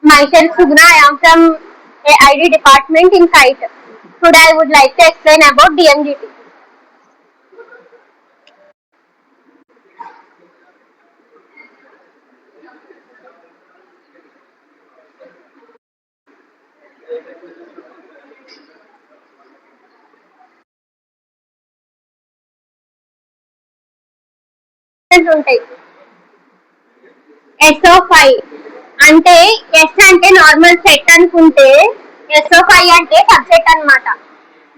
Myself Sugna, I am from ID department in site. Today I would like to explain about DMGT. ఉంటాయి. SO5 అంటే S అంటే normal set అనుకుంటే SO5 అంటే subset అన్నమాట.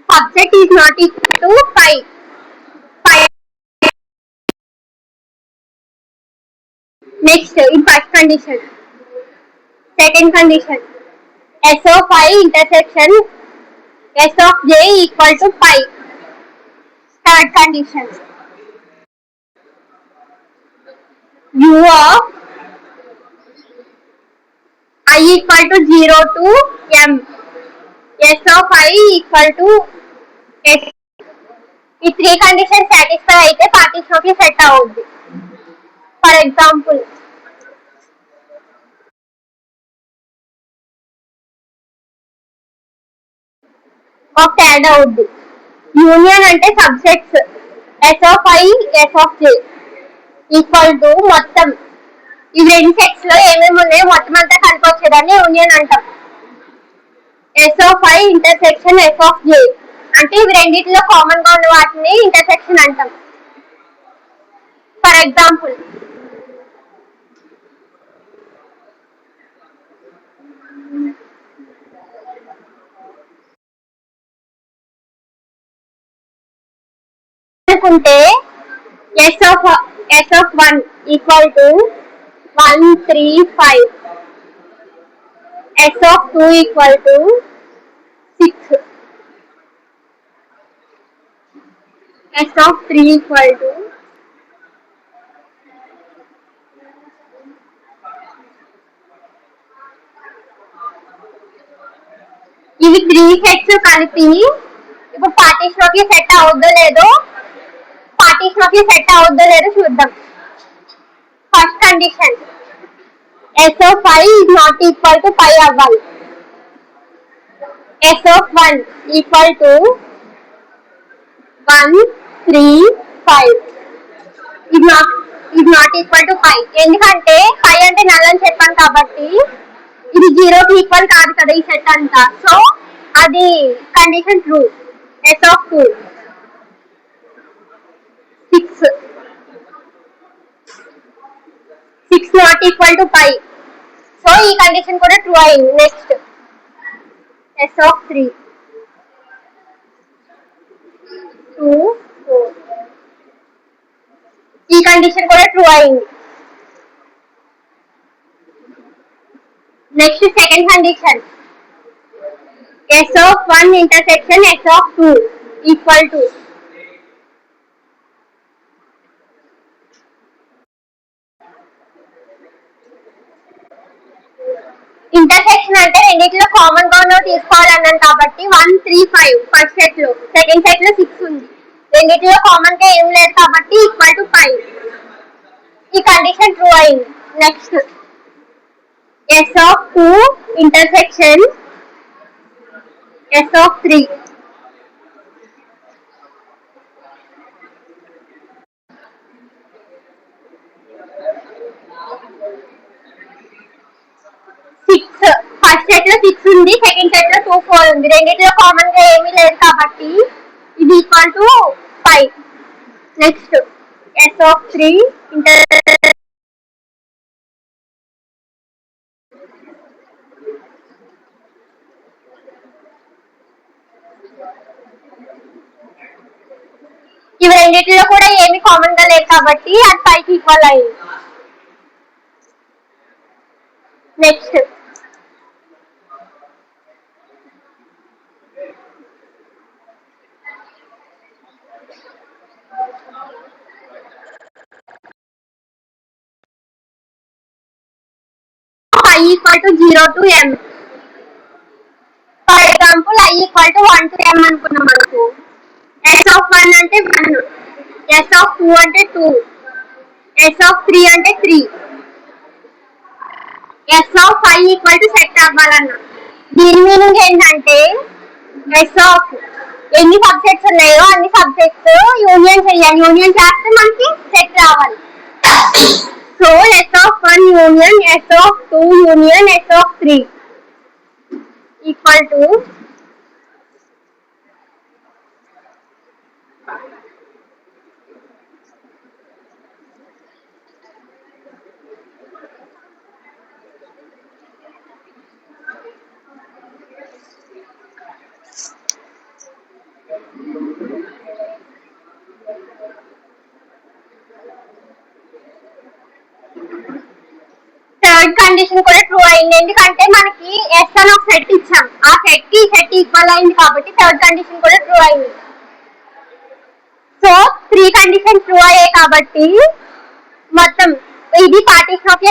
Subset is not equal to 5. 5 next in first condition. Second condition, SO5 intersection S of j equal to 5. Third condition, U of I equal to 0 to M. S of I equal to S. ఈ three condition satisfy అయితే పార్టీషన్కి set అవుద్ది. For example ఒక add అవుద్ది. Union అంటే subsets S of I, S of J equal to మొత్తం ఈ రెండు sets లో ఏమేమి ఉన్నాయో మొత్తం అంతా కలిపి వచ్చేదాన్ని యూనియన్ అంటాం. S of I intersection S of J అంటే ఇవి రెండిట్లో కామన్ గా ఉన్న వాటిని ఇంటర్సెక్షన్ అంటాం. ఫర్ ఎగ్జాంపుల్ అనుకుంటే S of 1 equal to 1, 3, 5. S of 2 equal to 6. S of 3 equal to ఇవి త్రీ సెట్స్ కలిపి ఇప్పుడు పార్టీషన్కి సెట్ అవుద్దో లేదో చూద్దాం. First condition S of 5 is not equal to 5 అవ్వాలి. S of 1 equal to 1, 3, 5 is not equal to 5. ఎందుకంటే 5 అంటే null అని చెప్పాను కాబట్టి ఇది 0కి ఈక్వల్ కాదు కదా ఈ సెట్ అంతా. సో అది condition true. S of 2 6 not equal to 5. So ఈ కండిషన్ కూడా ట్రూ అయింది. Next S of 3 2, 4. ఈ కండిషన్ కూడా ట్రూ అయింది. Next second condition S of 1 intersection S of 2 equal to intersection అంటే రెండిట్లో కామన్ గా ఉన్నవి తీసుకోవాలన్నాను కాబట్టి 1, 3, 5 ఫస్ట్ సెట్ లో, సెకండ్ సెట్ లో 6 ఉంది. రెండిట్లో కామన్ గా ఏం లేదు కాబట్టి ఈక్వల్ టు 5. ఈ కండిషన్ ట్రూ అయింది. Next S of 2 intersection S of 3 6 first set లో 6 ఉంది, సెకండ్ సెట్ లో 2, 4 ఉంది. రెండిట్లో కామన్ గా ఏమీ లేదు కాబట్టి ఇది equal to 5. Next S of 3 ఇవి రెండిట్లో కూడా ఏమి కామన్ గా లేదు కాబట్టి అది 5కి ఈక్వల్ అయింది. Next I equal to 0 to M. For example I equal to 1 to M అనుకున్నాం మనకు. S of 1 అంటే 1, S of 2 అంటే 2, S of 3 అంటే 3. S of I equal to set అవ్వాలన్న. దీని మీనింగ్ ఏంటంటే ఎస్ ఆఫ్ ఎన్ని సబ్జెక్ట్స్ ఉన్నాయో అన్ని సబ్జెక్ట్స్ యూనియన్ చేయాలి. యూనియన్ చేస్తే మనకి సెట్ రావాలి. So S of 1 union S of 2 union S of 3 equal to third condition కూడా ట్రూ అయింది. ఎందుకంటే మనకి ఎస్ అని ఒక సెట్ ఇచ్చాం, ఆ సెట్ కి సెట్ ఈక్వల్ అయింది కాబట్టి థర్డ్ కండిషన్ కూడా ట్రూ అయింది. సో 3 కండిషన్ ట్రూ అయ్యాయి కాబట్టి మొత్తం ఇది పార్టీషన్ ఆఫ్